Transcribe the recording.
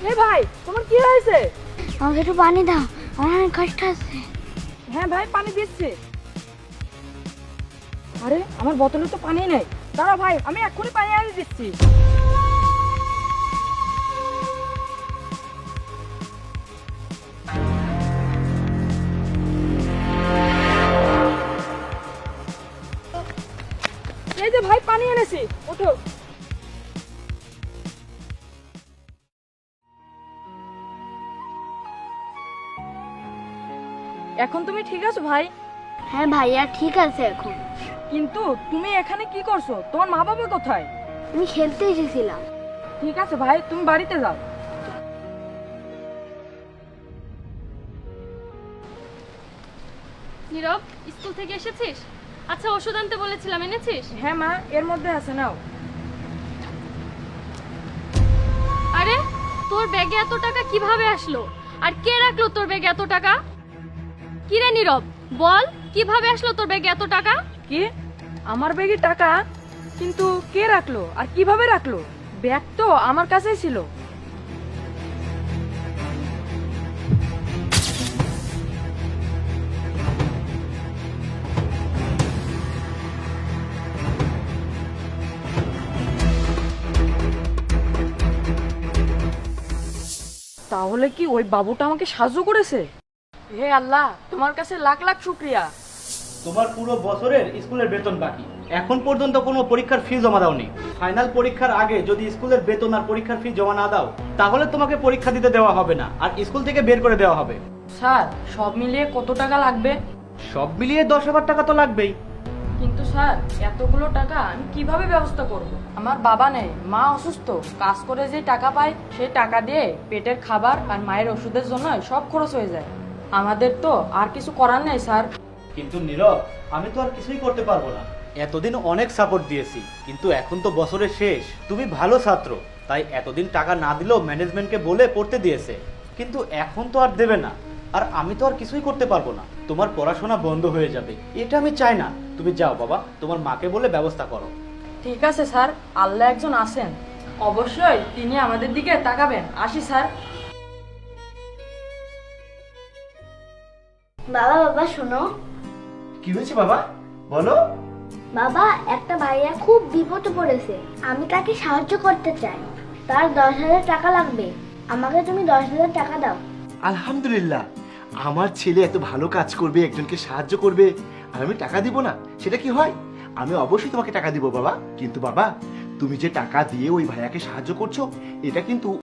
এই ভাই, তোমার কি হয়েছে? আমাকে একটু পানি দাও, আমার অনেক কষ্ট আছে। হ্যাঁ ভাই, পানি দিচ্ছি। আরে আমার বোতলে তো পানি নেই। দাঁড়া ভাই, আমি এক্ষুনি পানি এনে দিচ্ছি। এই যে ভাই, পানি এনেছি, ওঠো। এখন তুমি ঠিক আছো ভাই? হ্যাঁ ভাইয়া, ঠিক আছে এখন। কিন্তু তুমি এখানে কি করছো? তোমার মা বাবা কোথায়? আমি খেলতে এসেছিলাম। ঠিক আছে ভাই, তুমি বাড়িতে যাও। নীরব, স্কুল থেকে এসেছিস? আচ্ছা, ওষুধ আনতে বলেছিলাম, এনেছিস? হ্যাঁ মা, এর মধ্যে আছে, নাও। আরে, তোর ব্যাগে এত টাকা কিভাবে আসলো? আর কে রাখলো তোর ব্যাগে এত টাকা? কি রে নীরব, বল, কিভাবে আসলো তোর ব্যাগে এত টাকা? কি? আমার ব্যাগে টাকা? কিন্তু কে রাখলো আর কিভাবে রাখলো? ব্যাগ তো আমার কাছেই ছিল। তাহলে কি ওই বাবুটা আমাকে সাহায্য করেছে? হে আল্লাহ, তোমার কাছে লাখ লাখ শুকরিয়া। তোমার পুরো বছরের স্কুলের বেতন বাকি, এখন পর্যন্ত কোনো পরীক্ষার ফি জমা দাওনি। ফাইনাল পরীক্ষার আগে যদি স্কুলের বেতন আর পরীক্ষার ফি জমা না দাও, তাহলে তোমাকে পরীক্ষা দিতে দেওয়া হবে না আর স্কুল থেকে বের করে দেওয়া হবে। স্যার, সব মিলিয়ে কত টাকা লাগবে? সব মিলিয়ে 10,000 টাকা তো লাগবেই। কিন্তু স্যার, এতগুলো টাকা আমি কিভাবে ব্যবস্থা করব? আমার বাবা নেই, মা অসুস্থ। কাজ করে যে টাকা পাই, সেই টাকা দিয়ে পেটের খাবার আর মায়ের ওষুধের জন্য সব খরচ হয়ে যায়। আমাদের তো আর কিছু করার নেই স্যার। কিন্তু নীরব, আমি তো আর কিছুই করতে পারবো না। এতদিন অনেক সাপোর্ট দিয়েছি, কিন্তু এখন তো বছরের শেষ। তুমি ভালো ছাত্র, তাই এতদিন টাকা না দিলেও ম্যানেজমেন্টকে বলে পড়তে দিয়েছে, কিন্তু এখন তো আর দেবে না। আর আমি তো আর কিছুই করতে পারবো না, তোমার পড়াশোনা বন্ধ হয়ে যাবে, এটা আমি চাই না। তুমি যাও বাবা, তোমার মাকে বলে ব্যবস্থা করো। ঠিক আছে স্যার, আল্লাহ একজন আছেন, অবশ্যই তিনি আমাদের দিকে তাকাবেন। আসি স্যার। বাবা বাবা শোনো। কি হয়েছে বাবা, বলো। বাবা, একটা ভাইয়া খুব বিপদে পড়েছে, আমি তাকে সাহায্য করতে চাই। তার 10,000 টাকা লাগবে, আমাকে তুমি 10,000 টাকা দাও। আলহামদুলিল্লাহ, আমার ছেলে এত ভালো কাজ করবে, একজনকে সাহায্য করবে, আর আমি টাকা দিব না? সেটা কি হয়? আমি অবশ্যই তোমাকে টাকা দিব বাবা। কিন্তু বাবা, তুমি যে টাকা দিয়ে ওই ভাইয়াকে সাহায্য করছো, এটা কিন্তু